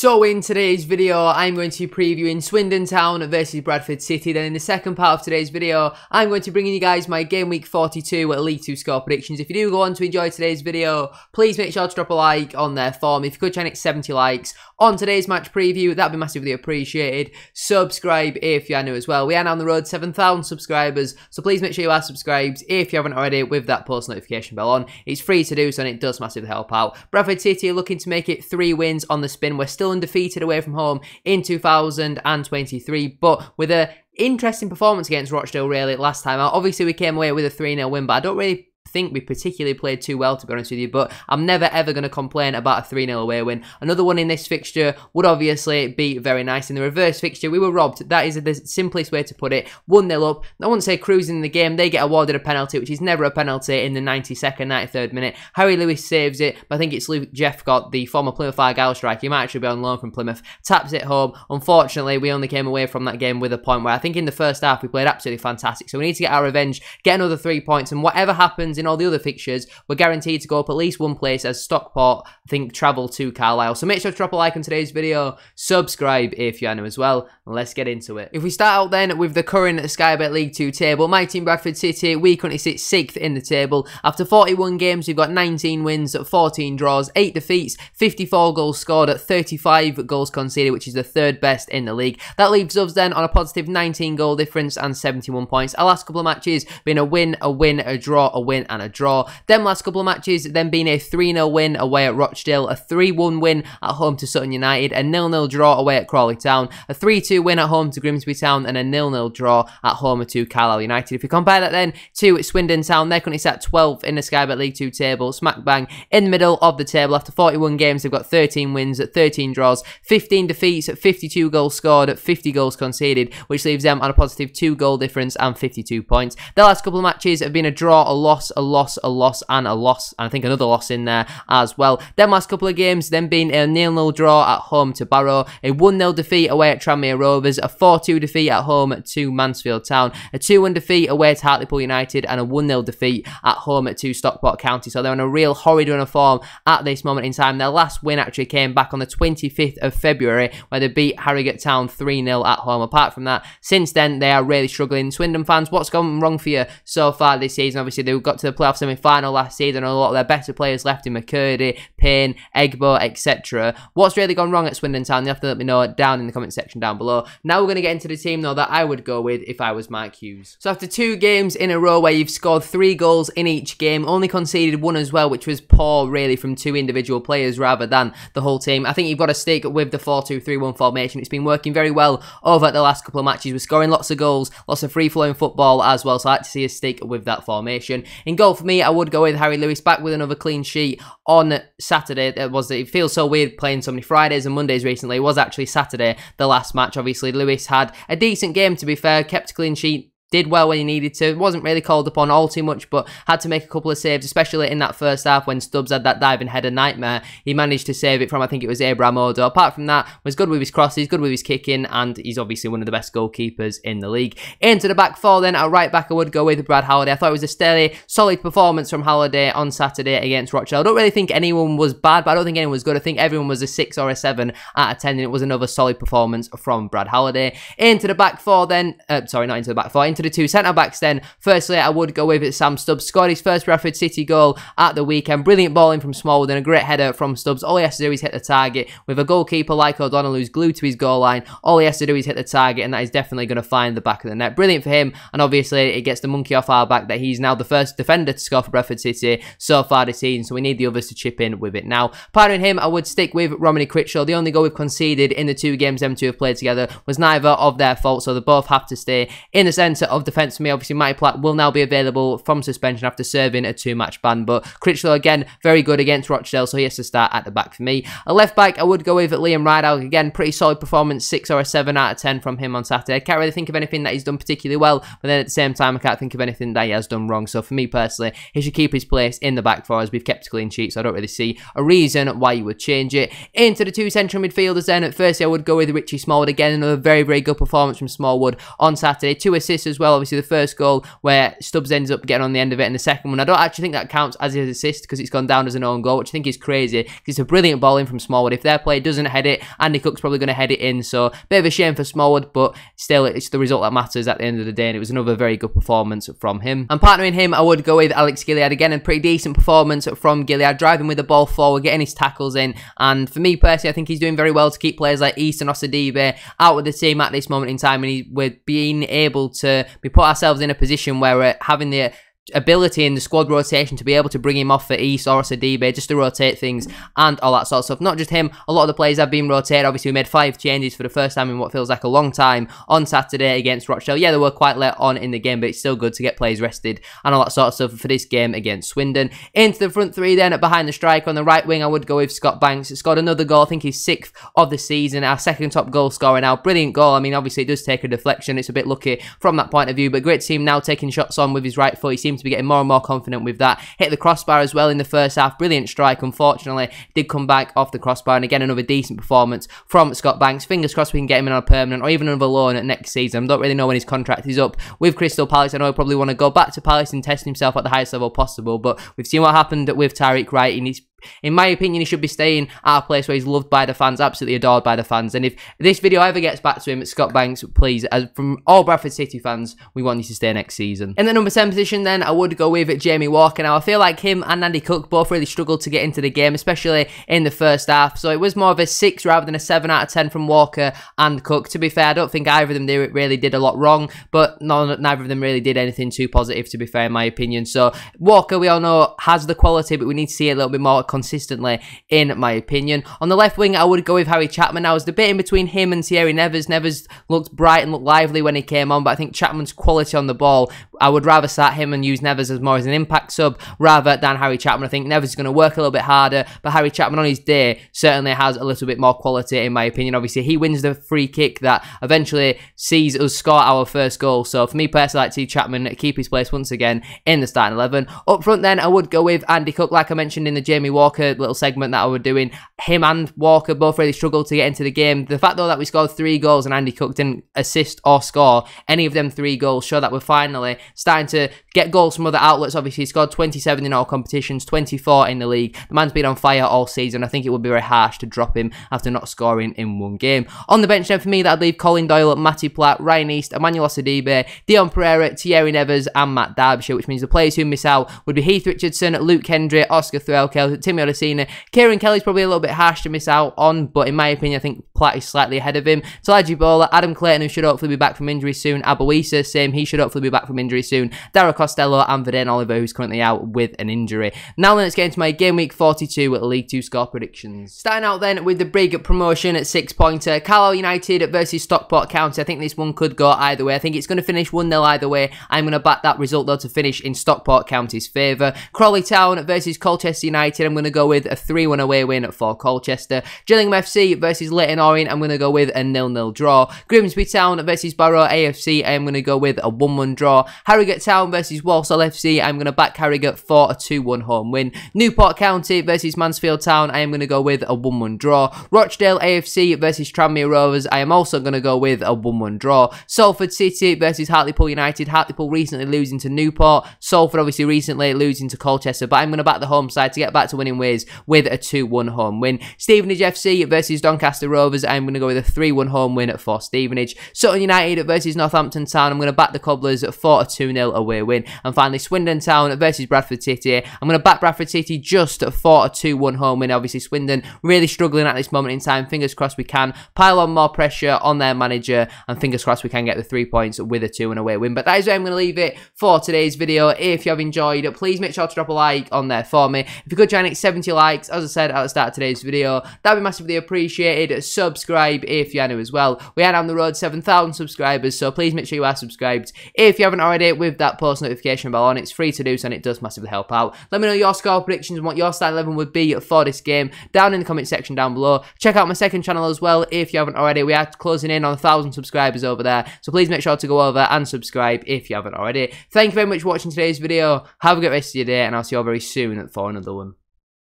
So in today's video, I'm going to be previewing Swindon Town versus Bradford City. Then in the second part of today's video, I'm going to bring you guys my Game Week 42 League 2 score predictions. If you do go on to enjoy today's video, please make sure to drop a like on there for me. If you could try and hit 70 likes on today's match preview, that'd be massively appreciated. Subscribe if you are new as well. We are now on the road to 7,000 subscribers, so please make sure you are subscribed if you haven't already with that post notification bell on. It's free to do so and it does massively help out. Bradford City are looking to make it 3 wins on the spin. We're still undefeated away from home in 2023, but with a interesting performance against Rochdale really last time out. Obviously we came away with a 3-0 win, but I don't really think we particularly played too well, to be honest with you, but I'm never ever going to complain about a 3-0 away win. Another one in this fixture would obviously be very nice. In the reverse fixture, we were robbed. That is the simplest way to put it. 1-0 up. I wouldn't say cruising in the game. They get awarded a penalty, which is never a penalty in the 92nd, 93rd minute. Harry Lewis saves it, but I think it's Luke Jeffcott, the former Plymouth Argyle striker. He might actually be on loan from Plymouth. Taps it home. Unfortunately, we only came away from that game with a point where I think in the first half we played absolutely fantastic. So we need to get our revenge, get another 3 points, and whatever happens in all the other fixtures, we're guaranteed to go up at least one place as Stockport, I think, travel to Carlisle. So make sure to drop a like on today's video, subscribe if you are new as well, and let's get into it. If we start out then with the current Sky Bet League 2 table, my team Bradford City, we currently sit 6th in the table. After 41 games, we've got 19 wins, 14 draws, 8 defeats, 54 goals scored, 35 goals conceded, which is the 3rd best in the league. That leaves us then on a positive 19 goal difference and 71 points. Our last couple of matches been a win, a draw, a win, and a draw. Them last couple of matches then been a 3-0 win away at Rochdale, a 3-1 win at home to Sutton United, a 0-0 draw away at Crawley Town, a 3-2 win at home to Grimsby Town, and a 0-0 draw at home to Carlisle United. If you compare that then to Swindon Town, they're currently sat 12th in the Sky Bet League 2 table, smack bang in the middle of the table. After 41 games, they've got 13 wins, 13 draws, 15 defeats, 52 goals scored, 50 goals conceded, which leaves them on a positive 2 goal difference and 52 points. Their last couple of matches have been a draw, a loss, and a loss, and I think another loss in there as well. Them last couple of games then been a 0-0 draw at home to Barrow, a 1-0 defeat away at Tranmere Rovers, a 4-2 defeat at home to Mansfield Town, a 2-1 defeat away to Hartlepool United, and a 1-0 defeat at home to Stockport County. So they're on a real horrid run of form at this moment in time. Their last win actually came back on the 25th of February, where they beat Harrogate Town 3-0 at home. Apart from that, since then they are really struggling. Swindon fans, what's gone wrong for you so far this season? Obviously they got to the playoff semi-final last season, and a lot of their better players left in McCurdy, Payne, Egbo, etc. What's really gone wrong at Swindon Town? You have to let me know down in the comment section down below. Now we're going to get into the team though that I would go with if I was Mark Hughes. So after 2 games in a row where you've scored 3 goals in each game, only conceded 1 as well, which was poor really from 2 individual players rather than the whole team. I think you've got to stick with the 4-2-3-1 formation. It's been working very well over the last couple of matches. We're scoring lots of goals, lots of free-flowing football as well, so I like to see us stick with that formation. In goal for me, I would go with Harry Lewis, back with another clean sheet on Saturday. It feels so weird playing so many Fridays and Mondays recently. It was actually Saturday, the last match. Obviously, Lewis had a decent game, to be fair, kept a clean sheet, did well when he needed to. Wasn't really called upon all too much, but had to make a couple of saves, especially in that first half when Stubbs had that diving header nightmare. He managed to save it from, I think it was Abraham Odo. Apart from that, was good with his crosses, good with his kicking, and he's obviously one of the best goalkeepers in the league. Into the back four then, at right back I would go with Brad Halliday. I thought it was a steady, solid performance from Halliday on Saturday against Rochdale. I don't really think anyone was bad, but I don't think anyone was good. I think everyone was a 6 or a 7 out of 10, and it was another solid performance from Brad Halliday. Into the back four then, sorry, not into the back four, into the 2 centre-backs then. Firstly, I would go with Sam Stubbs. Scored his first Bradford City goal at the weekend. Brilliant balling from Smallwood and a great header from Stubbs. All he has to do is hit the target. With a goalkeeper like O'Donnell who's glued to his goal line, all he has to do is hit the target, and that is definitely going to find the back of the net. Brilliant for him, and obviously it gets the monkey off our back that he's now the first defender to score for Bradford City so far this season, so we need the others to chip in with it now. Pardon him, I would stick with Romany Critchlow. The only goal we've conceded in the 2 games them two have played together was neither of their fault, so they both have to stay in the centre of defence for me. Obviously, Mike Platt will now be available from suspension after serving a 2-match ban, but Critchlow again very good against Rochdale, so he has to start at the back for me. A left back I would go with Liam Rideout. Again, pretty solid performance, 6 or a 7 out of 10 from him on Saturday. I can't really think of anything that he's done particularly well, but then at the same time I can't think of anything that he has done wrong, so for me personally he should keep his place in the back four as we've kept a clean sheet, so I don't really see a reason why you would change it. Into the 2 central midfielders then, at first I would go with Richie Smallwood. Again, another very good performance from Smallwood on Saturday. 2 assists as well. Obviously, the first goal where Stubbs ends up getting on the end of it, and the second one, I don't actually think that counts as his assist because it's gone down as an own goal, which I think is crazy because it's a brilliant ball in from Smallwood. If their player doesn't head it, Andy Cook's probably going to head it in, so bit of a shame for Smallwood, but still, it's the result that matters at the end of the day, and it was another very good performance from him. And partnering him, I would go with Alex Gilead again, and pretty decent performance from Gilead, driving with the ball forward, getting his tackles in, and for me personally, I think he's doing very well to keep players like East and Osadibe out of the team at this moment in time, and we're being able to put ourselves in a position where we're having the ability in the squad rotation to be able to bring him off for East or Osadibe just to rotate things and all that sort of stuff. Not just him, a lot of the players have been rotated. Obviously, we made 5 changes for the first time in what feels like a long time on Saturday against Rochdale. Yeah, they were quite late on in the game, but it's still good to get players rested and all that sort of stuff for this game against Swindon. Into the front three then, behind the striker on the right wing, I would go with Scott Banks. He scored another goal, I think his 6th of the season, our 2nd top goal scorer now. Brilliant goal. I mean, obviously it does take a deflection. It's a bit lucky from that point of view, but great to see him now taking shots on with his right foot. He seems to be getting more and more confident with that. Hit the crossbar as well in the first half. Brilliant strike. Unfortunately, did come back off the crossbar, and again, another decent performance from Scott Banks. Fingers crossed we can get him in on a permanent or even another loan at next season. I don't really know when his contract is up with Crystal Palace. I know he'll probably want to go back to Palace and test himself at the highest level possible, but we've seen what happened with Tariq Wright, and in my opinion, he should be staying at a place where he's loved by the fans, absolutely adored by the fans. And if this video ever gets back to him, Scott Banks, please, as from all Bradford City fans, we want you to stay next season. In the number 10 position then, I would go with Jamie Walker. Now, I feel like him and Andy Cook both really struggled to get into the game, especially in the first half. So it was more of a 6 rather than a 7 out of 10 from Walker and Cook. To be fair, I don't think either of them really did a lot wrong, but neither of them really did anything too positive, to be fair, in my opinion. So Walker, we all know, has the quality, but we need to see a little bit more consistently, in my opinion. On the left wing, I would go with Harry Chapman. I was debating between him and Thierry Nevers. Nevers looked bright and looked lively when he came on, but I think Chapman's quality on the ball, I would rather start him and use Nevers as more as an impact sub rather than Harry Chapman. I think Nevers is going to work a little bit harder, but Harry Chapman on his day certainly has a little bit more quality, in my opinion. Obviously, he wins the free kick that eventually sees us score our first goal. So for me personally, I'd like to see Chapman keep his place once again in the starting 11. Up front then, I would go with Andy Cook, like I mentioned in the Jamie Walker little segment that I was doing. Him and Walker both really struggled to get into the game. The fact though that we scored 3 goals and Andy Cook didn't assist or score any of them 3 goals show that we're finally starting to get goals from other outlets. Obviously, he scored 27 in all competitions, 24 in the league. The man's been on fire all season. I think it would be very harsh to drop him after not scoring in 1 game. On the bench then for me, that'd leave Colin Doyle, Matty Platt, Ryan East, Emmanuel Osadibe, Dion Pereira, Thierry Nevers and Matt Derbyshire, which means the players who miss out would be Heath Richardson, Luke Hendry, Oscar Threlkel, Timmy Odesina. Kieran Kelly's probably a little bit harsh to miss out on, but in my opinion, I think Platt is slightly ahead of him. Talaji Bola, Adam Clayton, who should hopefully be back from injury soon. Abuisa, same, he should hopefully be back from injury soon. Darrell Costello and Verden Oliver, who's currently out with an injury. Now then, let's get into my game week 42 League 2 score predictions. Starting out then with the big promotion at 6-pointer, Carlisle United versus Stockport County. I think this one could go either way. I think it's going to finish 1-0 either way. I'm going to back that result though to finish in Stockport County's favour. Crawley Town versus Colchester United. I'm going to go with a 3-1 away win for Colchester. Gillingham FC versus Leyton Orient. I'm going to go with a 0-0 draw. Grimsby Town versus Barrow AFC. I'm going to go with a 1-1 draw. Harrogate Town versus Walsall FC. I'm going to back Harrogate for a 2-1 home win. Newport County versus Mansfield Town. I am going to go with a 1-1 draw. Rochdale AFC versus Tranmere Rovers. I am also going to go with a 1-1 draw. Salford City versus Hartlepool United. Hartlepool recently losing to Newport. Salford obviously recently losing to Colchester, but I'm going to back the home side to get back to winning ways with a 2-1 home win. Stevenage FC versus Doncaster Rovers. I'm going to go with a 3-1 home win for Stevenage. Sutton United versus Northampton Town. I'm going to back the Cobblers for a 2-0 away win. And finally, Swindon Town versus Bradford City. I'm going to back Bradford City just for a 2-1 home win. Obviously, Swindon really struggling at this moment in time. Fingers crossed we can pile on more pressure on their manager, and fingers crossed we can get the 3 points with a 2-1 away win. But that is where I'm going to leave it for today's video. If you have enjoyed it, please make sure to drop a like on there for me. If you could try and hit 70 likes, as I said at the start of today's video, that'd be massively appreciated. Subscribe if you're new as well. We are on the road 7,000 subscribers, so please make sure you are subscribed if you haven't already, with that post notification bell on. It's free to do so and it does massively help out. Let me know your score predictions and what your starting 11 would be for this game down in the comment section down below. Check out my second channel as well if you haven't already. We are closing in on 1,000 subscribers over there, so please make sure to go over and subscribe if you haven't already. Thank you very much for watching today's video. Have a great rest of your day, and I'll see you all very soon for another one.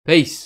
Peace.